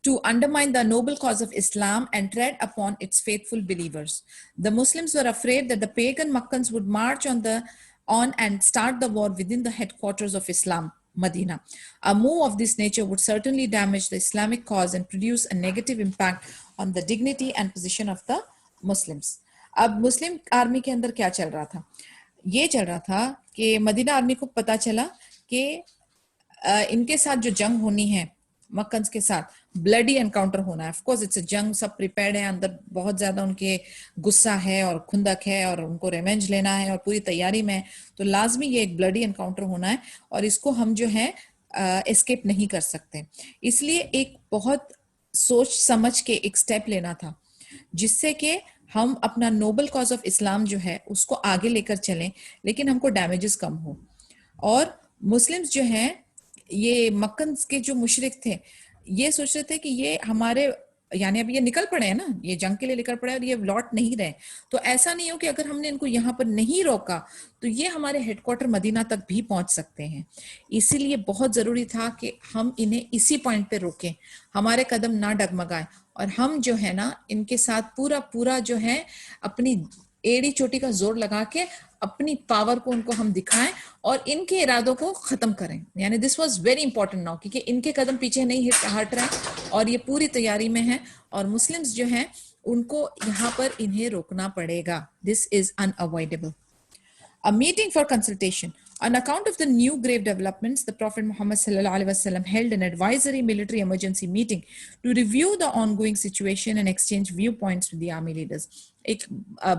to undermine the noble cause of Islam and tread upon its faithful believers. The Muslims were afraid that the pagan Makkans would march on and start the war within the headquarters of Islam, Medina. A move of this nature would certainly damage the Islamic cause and produce a negative impact on the dignity and position of the Muslims. اب مسلم army کے اندر کیا چل رہا تھا؟ یہ چل رہا تھا کہ مدینہ آرمی کو پتا چلا کہ ان کے ساتھ جو جنگ ہونی ہے مکنز کے ساتھ, بلڈی انکاؤنٹر ہونا ہے. آف کورس اٹس اے جنگ, سب پریپیئرڈ ہیں, اندر بہت زیادہ ان کے غصہ ہے اور کھندک ہے اور ان کو ریونج لینا ہے اور پوری تیاری میں, تو لازمی یہ ایک بلڈی انکاؤنٹر ہونا ہے اور اس کو ہم جو ہے اسکیپ نہیں کر سکتے. اس لیے ایک بہت سوچ سمجھ کے ایک سٹیپ لینا تھا جس سے کہ ہم اپنا نوبل کاز آف اسلام جو ہے اس کو آگے لے کر چلیں, لیکن ہم کو ڈیمیجز کم ہو. اور مسلمز جو ہیں, یہ مکنز کے جو مشرک تھے, یہ سوچ رہے تھے کہ یہ ہمارے یعنی اب یہ نکل پڑے ہیں نا, یہ جنگ کے لیے نکل پڑے اور یہ لوٹ نہیں رہے, تو ایسا نہیں ہو کہ اگر ہم نے ان کو یہاں پر نہیں روکا تو یہ ہمارے ہیڈ کوارٹر مدینہ تک بھی پہنچ سکتے ہیں. اسی لیے بہت ضروری تھا کہ ہم انہیں اسی پوائنٹ پہ روکیں, ہمارے قدم نہ ڈگمگائیں, اور ہم جو ہے نا ان کے ساتھ پورا جو ہے اپنی ایڑی چوٹی کا زور لگا کے اپنی پاور کو ان کو ہم دکھائیں اور ان کے ارادوں کو ختم کریں. یعنی this was very important now, کیونکہ ان کے قدم پیچھے نہیں ہٹ رہے اور یہ پوری تیاری میں ہیں, اور مسلمز جو ہیں ان کو یہاں پر انہیں روکنا پڑے گا. دس از unavoidable. A meeting for consultation. On account of the new grave developments, the Prophet Muhammad sallallahu alaihi wasallam held an advisory military emergency meeting to review the ongoing situation and exchange viewpoints with the army leaders. ایک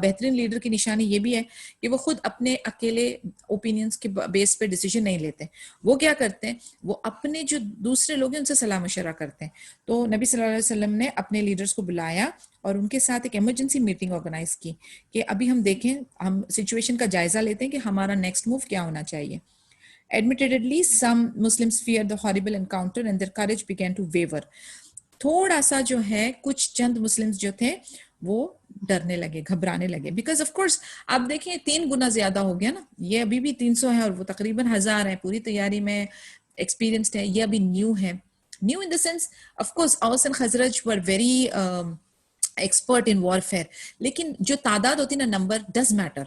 بہترین leader کی نشانی یہ بھی ہے کہ وہ خود اپنے اکیلے اوپینینز کے بیس پہ ڈیسیجن نہیں لیتے. وہ کیا کرتے ہیں, وہ اپنے جو دوسرے لوگ ہیں ان سے صلاح مشورہ کرتے ہیں. تو نبی صلی اللہ علیہ وسلم نے اپنے لیڈرز کو بلایا اور ان کے ساتھ ایک ایمرجنسی میٹنگ آرگنائز کی کہ ابھی ہم دیکھیں, ہم سچویشن کا جائزہ لیتے ہیں کہ ہمارا نیکسٹ موو کیا ہونا چاہیے. Admittedly, some Muslims feared the horrible encounter and their courage began to waver. تھوڑا سا جو ہے کچھ چند مسلمز جو تھے وہ ڈرنے لگے, گھبرانے لگے, بیکاز آف کورس آپ دیکھیں 3 گنا زیادہ ہو گیا نا. یہ ابھی بھی 300 ہے اور وہ تقریباً 1000 ہے, پوری تیاری میں ایکسپیرینسڈ ہے. یہ ابھی نیو ہے, new in the sense of course Aws and Khazraj were very expert in warfare, لیکن جو تعداد ہوتی نا, نمبر ڈز میٹر.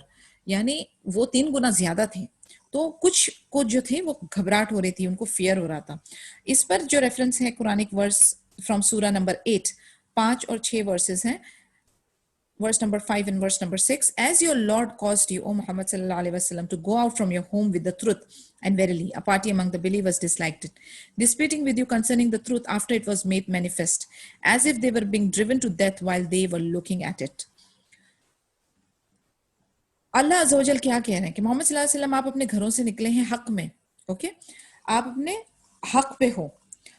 یعنی وہ 3 گنا زیادہ تھے, تو کچھ کو جو تھے وہ گھبراہٹ ہو رہی تھی, ان کو فیئر ہو رہا تھا. اس پر جو ریفرنس ہے قرآنک ورس فرام سورہ نمبر 8, 5 اور 6 ورسز ہیں. Verse number 5 and verse number 6. As your Lord caused you, O Muhammad sallallahu alaihi wasallam, to go out from your home with the truth, and verily a party among the believers disliked it, disputing with you concerning the truth after it was made manifest, as if they were being driven to death while they were looking at it. اللہ عز و جل کیا کہہ رہے ہیں کہ محمد صلی اللہ علیہ وسلم آپ اپنے گھروں سے نکلے ہیں حق میں, اوکے, آپ اپنے حق پہ ہو.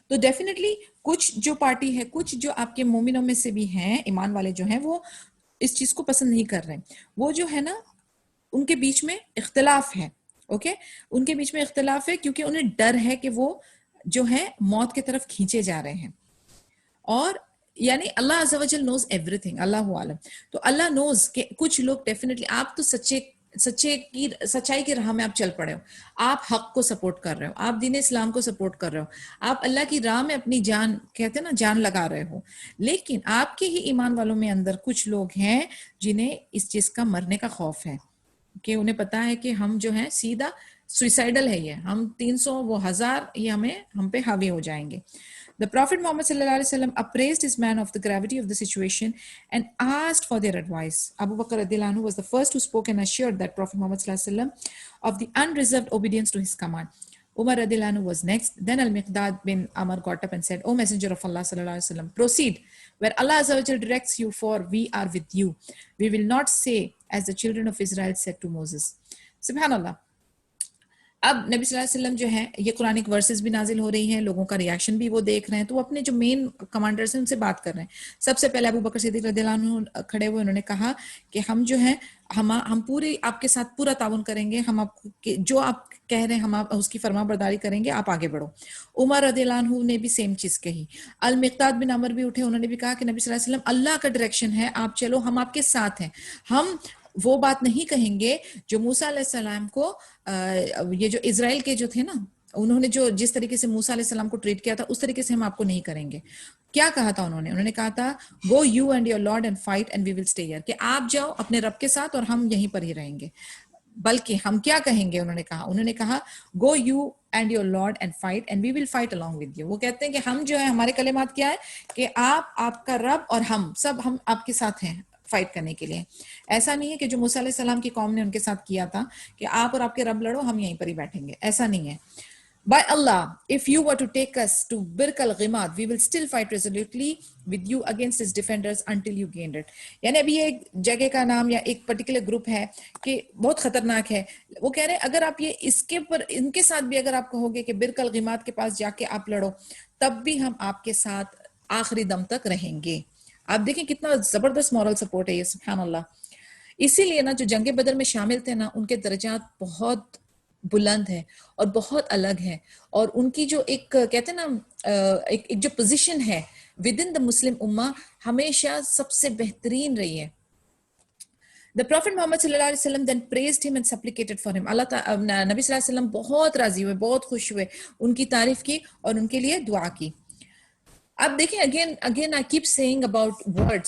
تو ڈیفینیٹلی کچھ جو پارٹی ہے, کچھ جو آپ کے مومنوں میں سے بھی ہیں, ایمان والے جو ہیں, وہ اس چیز کو پسند نہیں کر رہے. وہ جو ہے نا ان کے بیچ میں اختلاف ہے, اوکے, ان کے بیچ میں اختلاف ہے کیونکہ انہیں ڈر ہے کہ وہ جو ہے موت کی طرف کھینچے جا رہے ہیں. اور یعنی اللہ عز و جل نوز ایوری تھنگ, اللہ عالم. تو اللہ نوز کہ کچھ لوگ ڈیفینیٹلی, آپ تو سچے سچائی کی راہ میں آپ چل پڑے ہو, آپ حق کو سپورٹ کر رہے ہو, آپ دین اسلام کو سپورٹ کر رہے ہو, آپ اللہ کی راہ میں اپنی جان, کہتے ہیں نا, جان لگا رہے ہو, لیکن آپ کے ہی ایمان والوں میں اندر کچھ لوگ ہیں جنہیں اس چیز کا مرنے کا خوف ہے, کہ انہیں پتا ہے کہ ہم جو ہیں سیدھا سوئسائڈل ہے, یہ ہم 300 وہ 1000 یہ ہم پہ حاوی ہو جائیں گے. The Prophet Muhammad sallallahu alaihi wasallam appraised his man of the gravity of the situation and asked for their advice. Abu Bakr radhiyallahu anhu was the first who spoke and assured that Prophet Muhammad sallallahu alaihi wasallam of the unreserved obedience to his command. Umar radhiyallahu anhu was next. Then Al-Miqdad bin Amr got up and said, "O Messenger of Allah sallallahu alaihi wasallam, proceed where Allah azza wa jalla directs you, for we are with you. We will not say as the children of Israel said to Moses." Subhanallah. اب نبی صلی اللہ علیہ وسلم جو ہیں, یہ Quranic versus بھی نازل ہو رہی ہیں, لوگوں کا ریاکشن بھی وہ دیکھ رہے ہیں, تو وہ اپنے جو مین کمانڈرز ہیں ان سے بات کر رہے ہیں. سب سے پہلے ابو بکر صدیق رضی اللہ عنہ کھڑے ہوئے, انہوں نے کہا کہ ہم جو ہیں ہم پوری آپ کے ساتھ پورا تعاون کریں گے, ہم آپ جو آپ کہہ رہے ہیں ہم اس کی فرما برداری کریں گے, آپ آگے بڑھو. عمر رضی اللہ عنہ نے بھی سیم چیز کہی. المقداد بن عمر بھی اٹھے, انہوں نے بھی کہا کہ نبی صلی اللہ علیہ وسلم اللہ کا ڈائریکشن ہے, آپ چلو, ہم آپ کے ساتھ ہیں, ہم وہ بات نہیں کہیں گے جو موسیٰ علیہ السلام کو یہ جو اسرائیل کے جو تھے نا, انہوں نے جو جس طریقے سے موسیٰ علیہ السلام کو ٹریٹ کیا تھا اس طریقے سے ہم آپ کو نہیں کریں گے. کیا کہا تھا انہوں نے کہا تھا go you and your Lord and fight and we will stay here, کہ آپ جاؤ اپنے رب کے ساتھ اور ہم یہیں پر ہی رہیں گے. بلکہ ہم کیا کہیں گے, انہوں نے کہا go you and your Lord and fight and we will fight along with you. وہ کہتے ہیں کہ ہم جو ہے, ہمارے کلمات کیا ہے کہ آپ کا رب اور ہم آپ کے ساتھ ہیں فائٹ کرنے کے لیے. ایسا نہیں ہے کہ جو موسیٰ علیہ السلام کی قوم نے ان کے ساتھ کیا تھا کہ آپ اور آپ کے رب لڑو, ہم یہیں پر ہی بیٹھیں گے, ایسا نہیں ہے. By Allah, if you were to take us to Birk al-Ghimad, we will still fight resolutely with you against its defenders until you gained it. یعنی ابھی یہ ایک جگہ کا نام یا ایک پرٹیکولر گروپ ہے کہ بہت خطرناک ہے, وہ کہہ رہے ہیں اگر آپ یہ اس کے پر ان کے ساتھ بھی اگر آپ کہو گے کہ برک الغماد کے پاس جا کے آپ لڑو, تب بھی ہم آپ کے ساتھ آخری دم تک رہیں گے. آپ دیکھیں کتنا زبردست مورل سپورٹ ہے یہ, سبحان اللہ. اسی لیے نا جو جنگ بدر میں شامل تھے نا, ان کے درجات بہت بلند ہیں اور بہت الگ ہیں, اور ان کی جو ایک کہتے ہیں نا ایک جو پوزیشن ہے ود ان دا مسلم امہ, ہمیشہ سب سے بہترین رہی ہے. The Prophet Muhammad صلی اللہ علیہ وسلم then praised him and supplicated for him. نبی صلی اللہ علیہ وسلم بہت راضی ہوئے, بہت خوش ہوئے, ان کی تعریف کی اور ان کے لیے دعا کی. اب دیکھیں again I keep saying about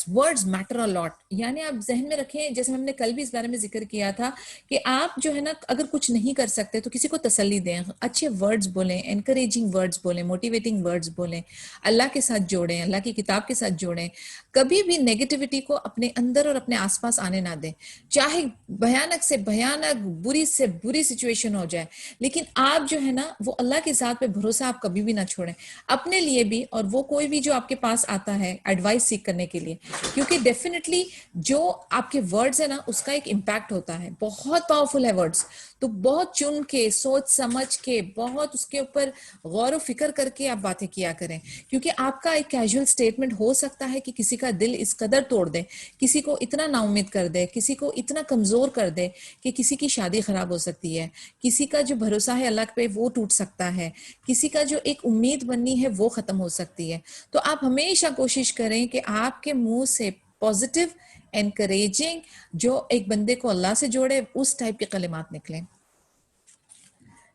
words matter a lot. یعنی آپ ذہن میں رکھیں, جیسے ہم نے کل بھی اس بارے میں ذکر کیا تھا کہ آپ جو ہے نا اگر کچھ نہیں کر سکتے تو کسی کو تسلی دیں, اچھے ورڈز بولیں, انکریجنگ ورڈز بولیں, موٹیویٹنگ ورڈز بولیں, اللہ کے ساتھ جوڑیں, اللہ کی کتاب کے ساتھ جوڑیں. کبھی بھی نیگیٹیوٹی کو اپنے اندر اور اپنے آس پاس آنے نہ دیں, چاہے بھیانک سے بھیانک, بری سے بری سچویشن ہو جائے, لیکن آپ جو ہے نا وہ اللہ کے ذات پہ بھروسہ آپ کبھی بھی نہ چھوڑیں, اپنے لیے بھی اور وہ کوئی بھی جو آپ کے پاس آتا ہے ایڈوائس سیکھ کرنے کے لیے, کیونکہ ڈیفینیٹلی جو آپ کے ورڈز ہیں نا اس کا ایک امپیکٹ ہوتا ہے, بہت پاورفل ہے ورڈز. تو بہت چن کے, سوچ سمجھ کے, بہت اس کے اوپر غور و فکر کر کے آپ باتیں کیا کریں, کیونکہ آپ کا ایک کیجول سٹیٹمنٹ ہو سکتا ہے کہ کسی کا دل اس قدر توڑ دے, کسی کو اتنا نا امید کر دے, کسی کو اتنا کمزور کر دے کہ کسی کی شادی خراب ہو سکتی ہے, کسی کا جو بھروسہ ہے اللہ پہ وہ ٹوٹ سکتا ہے, کسی کا جو ایک امید بننی ہے وہ ختم ہو سکتی ہے. تو آپ ہمیشہ کوشش کریں کہ آپ کے منہ سے پازیٹیو, انکریجنگ, جو ایک بندے کو اللہ سے جوڑے, اس ٹائپ کے کلمات نکلیں.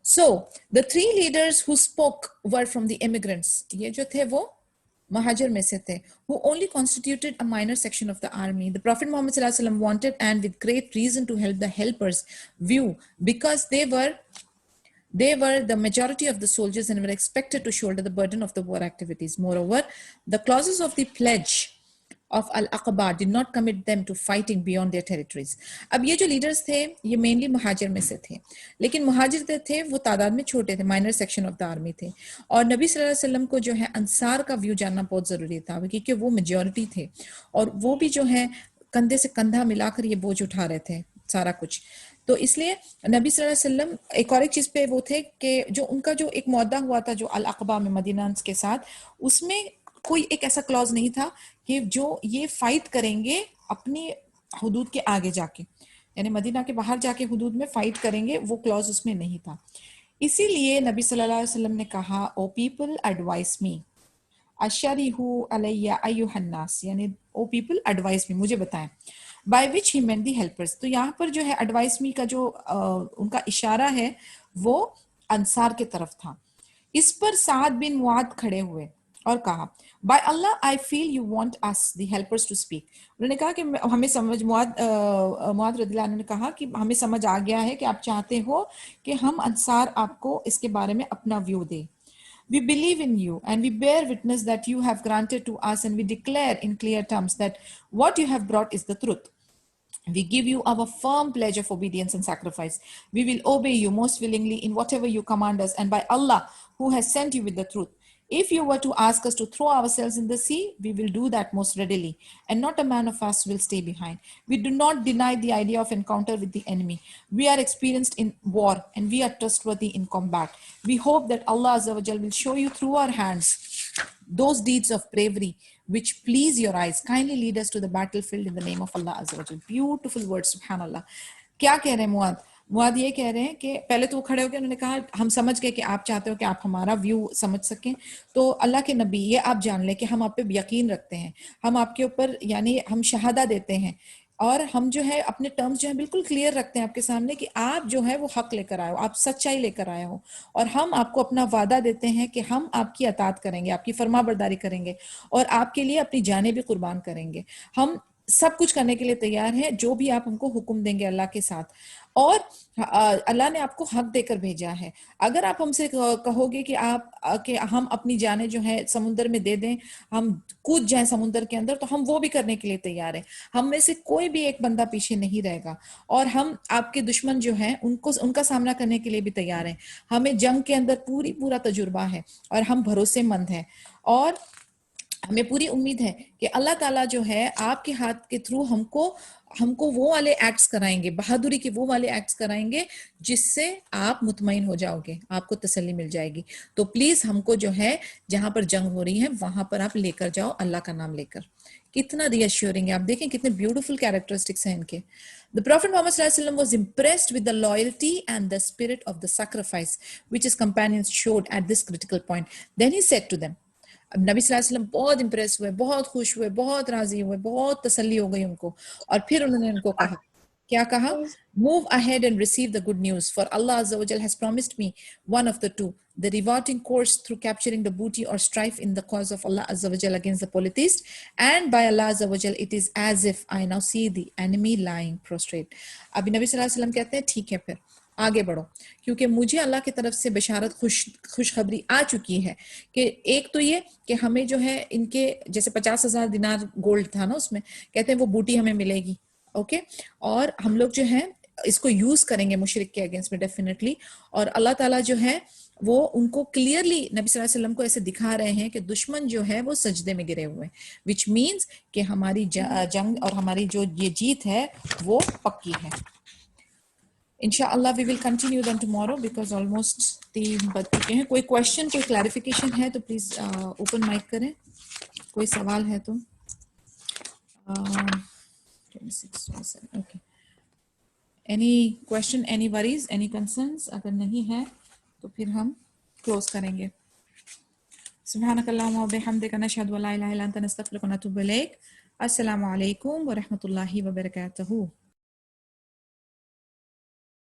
So, the three leaders who spoke were from the immigrants. یہ جو تھے وہ مہاجر میں سے تھے, who only constituted a minor section of the army. The Prophet Muhammad sallallahu alaihi wasallam wanted, and with great reason, to help the helpers view, because they were the majority of the soldiers and were expected to shoulder the burden of the war activities. Moreover, the clauses of the pledge of Al-Aqaba did not commit them to fighting beyond their territories. اب یہ جو leaders تھے یہ mainly مہاجر میں سے تھے, لیکن مہاجر تھے وہ تعداد میں چھوٹے تھے, minor section of the army تھے, اور نبی صلی اللہ علیہ وسلم کو جو ہے انصار کا ویو جاننا بہت ضروری تھا, کیونکہ وہ میجورٹی تھے اور وہ بھی جو ہے کندھے سے کندھا ملا کر یہ بوجھ اٹھا رہے تھے سارا کچھ. تو اس لیے نبی صلی اللہ علیہ وسلم ایک اور ایک چیز پہ وہ تھے کہ جو ان کا جو ایک معاہدہ ہوا تھا جو العقبہ میں مدینہ کے ساتھ, اس میں کوئی ایک ایسا کلوز نہیں تھا کہ جو یہ فائٹ کریں گے اپنی حدود کے آگے جا کے, یعنی مدینہ کے باہر جا کے حدود میں فائٹ کریں گے, وہ کلوز اس میں نہیں تھا. اسی لیے نبی صلی اللہ علیہ وسلم نے کہا, او پیپل ایڈوائس می اشریحو علیہ ایھا الناس, یعنی او پیپل ایڈوائس می, مجھے بتائیں. by which he meant the helpers. تو یہاں پر جو ہے advise me کا جو ان کا اشارہ ہے وہ انصار کے طرف تھا. اس پر سعد بن معاذ کھڑے ہوئے اور کہا by Allah I feel you want us the helpers to speak. انہوں نے کہا کہ ہمیں سمجھ معاذ رضی اللہ عنہ نے کہا کہ ہمیں سمجھ آ گیا ہے کہ آپ چاہتے ہو کہ ہم انصار آپ کو اس کے بارے میں اپنا ویو دیں. We believe in you and we bear witness that you have granted to us, and we declare in clear terms that what you have brought is the truth. We give you our firm pledge of obedience and sacrifice. We will obey you most willingly in whatever you command us, and by Allah who has sent you with the truth. If you were to ask us to throw ourselves in the sea, we will do that most readily, and not a man of us will stay behind. We do not deny the idea of encounter with the enemy. We are experienced in war, and we are trustworthy in combat. We hope that Allah Azza wa Jal will show you through our hands those deeds of bravery which please your eyes. Kindly lead us to the battlefield in the name of Allah Azza wa Jal. Beautiful words, subhanallah. کیا کہہ رہے ہیں معاذ یہ کہہ رہے ہیں کہ پہلے تو وہ کھڑے ہو کے انہوں نے کہا ہم سمجھ گئے کہ آپ چاہتے ہو کہ آپ ہمارا ویو سمجھ سکیں, تو اللہ کے نبی یہ آپ جان لیں کہ ہم آپ پہ یقین رکھتے ہیں, ہم آپ کے اوپر یعنی ہم شہادہ دیتے ہیں, اور ہم جو ہے اپنے ٹرمز جو ہیں بالکل کلیئر رکھتے ہیں آپ کے سامنے کہ آپ جو ہے وہ حق لے کر آئے ہو, آپ سچائی لے کر آئے ہو, اور ہم آپ کو اپنا وعدہ دیتے ہیں کہ ہم آپ کی اطاعت کریں گے, آپ کی فرما برداری کریں گے, اور آپ کے لیے اپنی جانیں بھی قربان کریں گے. ہم سب کچھ کرنے کے لیے تیار ہیں جو بھی آپ ہم کو حکم دیں گے اللہ کے ساتھ, اور اللہ نے آپ کو حق دے کر بھیجا ہے. اگر آپ ہم سے کہو گے کہ ہم اپنی جانیں جو ہے سمندر میں دے دیں, ہم کود جائیں سمندر کے اندر, تو ہم وہ بھی کرنے کے لیے تیار ہیں. ہم میں سے کوئی بھی ایک بندہ پیچھے نہیں رہے گا, اور ہم آپ کے دشمن جو ہیں ان کا سامنا کرنے کے لیے بھی تیار ہیں. ہمیں جنگ کے اندر پورا تجربہ ہے, اور ہم بھروسے مند ہیں, اور ہمیں پوری امید ہے کہ اللہ تعالیٰ جو ہے آپ کے ہاتھ کے تھرو ہم کو وہ والے ایکٹس کرائیں گے, بہادری کے وہ والے ایکٹس کرائیں گے جس سے آپ مطمئن ہو جاؤ گے, آپ کو تسلی مل جائے گی. تو پلیز ہم کو جو ہے جہاں پر جنگ ہو رہی ہے وہاں پر آپ لے کر جاؤ اللہ کا نام لے کر. کتنا ری ایشورنگ ہے, آپ دیکھیں کتنے بیوٹیفل کیریکٹرسٹکس ہیں ان کے. The Prophet Muhammad sallallahu alaihi wasallam was impressed with the loyalty and the spirit of the sacrifice which his companions showed at this critical point. Then he said to them, اب نبی صلی اللہ علیہ وسلم بہت impress ہوئے, بہت خوش ہوئے, بہت راضی ہوئے, بہت تسلی ہو گئی ان کو, اور پھر انہوں نے ان کو کہا, کیا کہا, move ahead and receive the good news, for Allah Azza wa Jal has promised me one of the two, the rewarding course through capturing the booty or strife in the cause of Allah Azza wa Jal against the polytheist, and by Allah Azza wa Jal it is as if I now see the enemy lying prostrate. ابھی نبی صلی اللہ علیہ وسلم کہتے ہیں ٹھیک ہے پھر آگے بڑھو, کیونکہ مجھے اللہ کی طرف سے بشارت خوشخبری آ چکی ہے کہ ایک تو یہ کہ ہمیں جو ہے ان کے جیسے 50,000 دینار گولڈ تھا نا, اس میں کہتے ہیں وہ بوٹی ہمیں ملے گی, اوکے, اور ہم لوگ جو ہے اس کو یوز کریں گے مشرک کے اگینسٹ میں ڈیفینیٹلی. اور اللہ تعالیٰ جو ہے وہ ان کو کلیئرلی نبی صلی اللہ علیہ وسلم کو ایسے دکھا رہے ہیں کہ دشمن جو ہے وہ سجدے میں گرے ہوئے ہیں, وچ مینز کہ ہماری جنگ اور ہماری جو یہ جیت ہے وہ پکی ہے. Inshallah we will continue then tomorrow because almost 3 بج چکے ہیں. کوئی کوشچن, کوئی کلیریفیکیشن ہے تو پلیز اوپن مائک کریں, کوئی سوال ہے تو. 26 okay. Any question, any worries, any concerns? اگر نہیں ہے تو پھر ہم کلوز کریں گے. سبحانک اللہم و بحمدک نشہد ان لا الہ الا انت نستغفرک و نتوب الیک. السلام علیکم ورحمۃ اللہ وبرکاتہ.